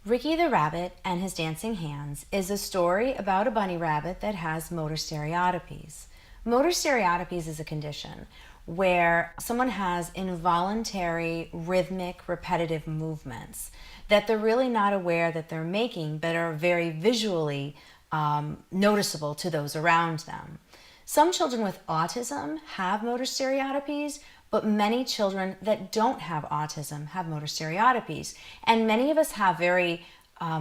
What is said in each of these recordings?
Ricky the Rabbit and His Dancing Hands is a story about a bunny rabbit that has motor stereotypies. Motor stereotypies is a condition where someone has involuntary, rhythmic, repetitive movements that they're really not aware that they're making, but are very visually noticeable to those around them. Some children with autism have motor stereotypies, but many children that don't have autism have motor stereotypies. And many of us have very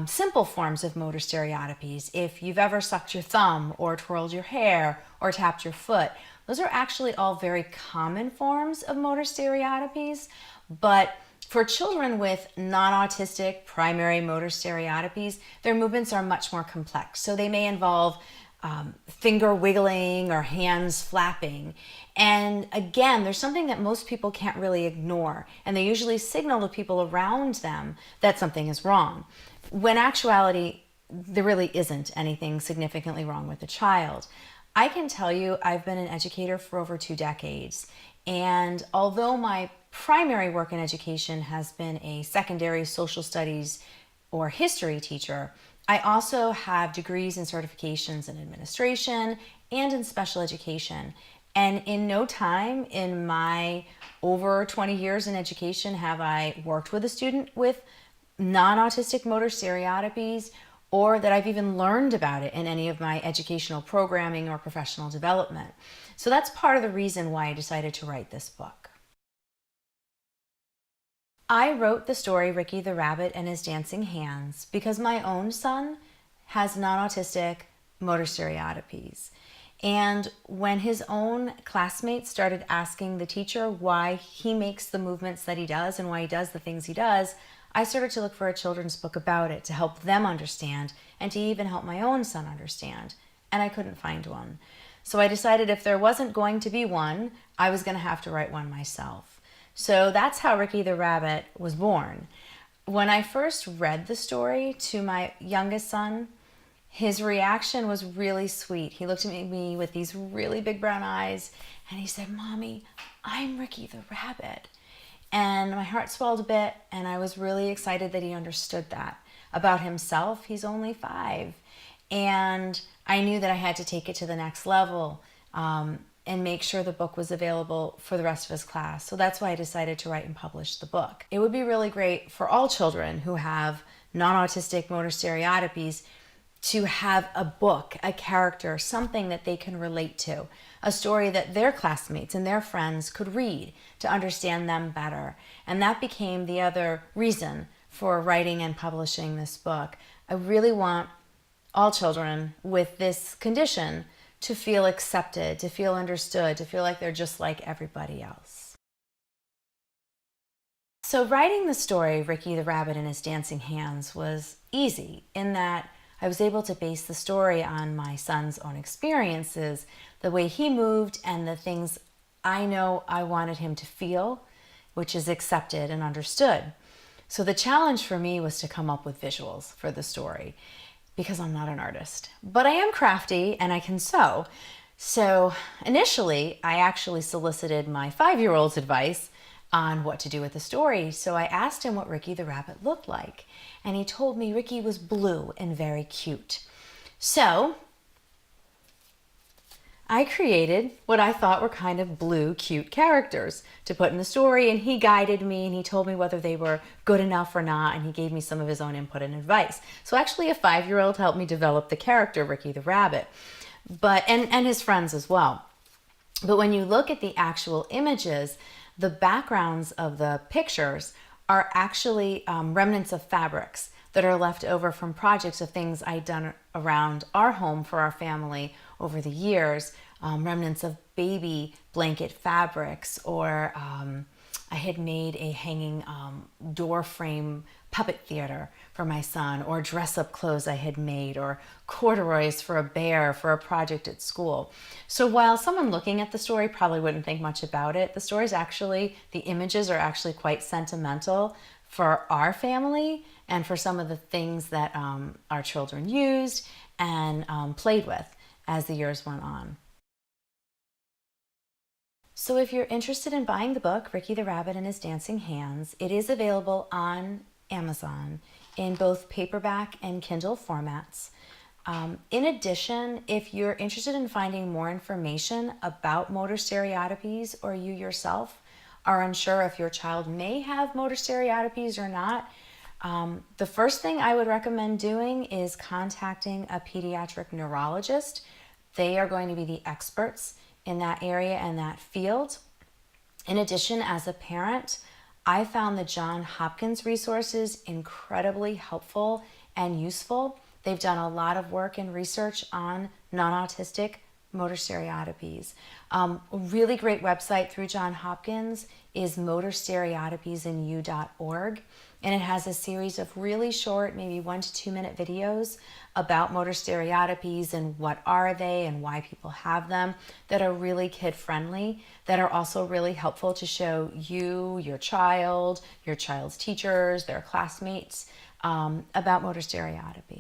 simple forms of motor stereotypies. If you've ever sucked your thumb or twirled your hair or tapped your foot, those are actually all very common forms of motor stereotypies. But for children with non-autistic primary motor stereotypies, their movements are much more complex. So they may involve finger wiggling or hands flapping. And again, there's something that most people can't really ignore, and they usually signal to people around them that something is wrong, when actuality, there really isn't anything significantly wrong with the child. I can tell you, I've been an educator for over 2 decades, and although my primary work in education has been a secondary social studies or history teacher, I also have degrees and certifications in administration and in special education. And in no time in my over 20 years in education have I worked with a student with non-autistic motor stereotypies, or that I've even learned about it in any of my educational programming or professional development. So that's part of the reason why I decided to write this book. I wrote the story Ricky the Rabbit and His Dancing Hands because my own son has non-autistic motor stereotypies. And when his own classmates started asking the teacher why he makes the movements that he does and why he does the things he does, I started to look for a children's book about it to help them understand and to even help my own son understand. And I couldn't find one. So I decided if there wasn't going to be one, I was going to have to write one myself. So that's how Ricky the Rabbit was born. When I first read the story to my youngest son, his reaction was really sweet. He looked at me with these really big brown eyes and he said, "Mommy, I'm Ricky the Rabbit." And my heart swelled a bit, and I was really excited that he understood that about himself. He's only 5. And I knew that I had to take it to the next level and make sure the book was available for the rest of his class. So that's why I decided to write and publish the book. It would be really great for all children who have non-autistic motor stereotypies to have a book, a character, something that they can relate to, a story that their classmates and their friends could read to understand them better. And that became the other reason for writing and publishing this book. I really want all children with this condition to feel accepted, to feel understood, to feel like they're just like everybody else. So writing the story, Ricky the Rabbit and His Dancing Hands, was easy in that I was able to base the story on my son's own experiences, the way he moved, and the things I know I wanted him to feel, which is accepted and understood. So the challenge for me was to come up with visuals for the story, because I'm not an artist, but I am crafty and I can sew. So initially, I actually solicited my 5-year-old's advice on what to do with the story. So I asked him what Ricky the Rabbit looked like, and he told me Ricky was blue and very cute. So I created what I thought were kind of blue, cute characters to put in the story, and he guided me and he told me whether they were good enough or not, and he gave me some of his own input and advice. So actually a 5-year-old helped me develop the character Ricky the Rabbit, and his friends as well. But when you look at the actual images, the backgrounds of the pictures are actually remnants of fabrics that are left over from projects of things I'd done around our home for our family over the years, remnants of baby blanket fabrics, or I had made a hanging door frame puppet theater for my son, or dress-up clothes I had made, or corduroys for a bear for a project at school. So while someone looking at the story probably wouldn't think much about it, the images are actually quite sentimental for our family and for some of the things that our children used and played with as the years went on. So if you're interested in buying the book, Ricky the Rabbit and His Dancing Hands, it is available on Amazon in both paperback and Kindle formats. In addition, if you're interested in finding more information about motor stereotypies, or you yourself are unsure if your child may have motor stereotypies or not, the first thing I would recommend doing is contacting a pediatric neurologist. They are going to be the experts in that area and that field. In addition, as a parent, I found the Johns Hopkins resources incredibly helpful and useful. They've done a lot of work and research on non-autistic motor stereotypies. A really great website through Johns Hopkins is motorstereotypiesinu.org, and it has a series of really short, maybe 1 to 2 minute videos about motor stereotypies and what are they and why people have them, that are really kid friendly, that are also really helpful to show you, your child's teachers, their classmates, about motor stereotypies.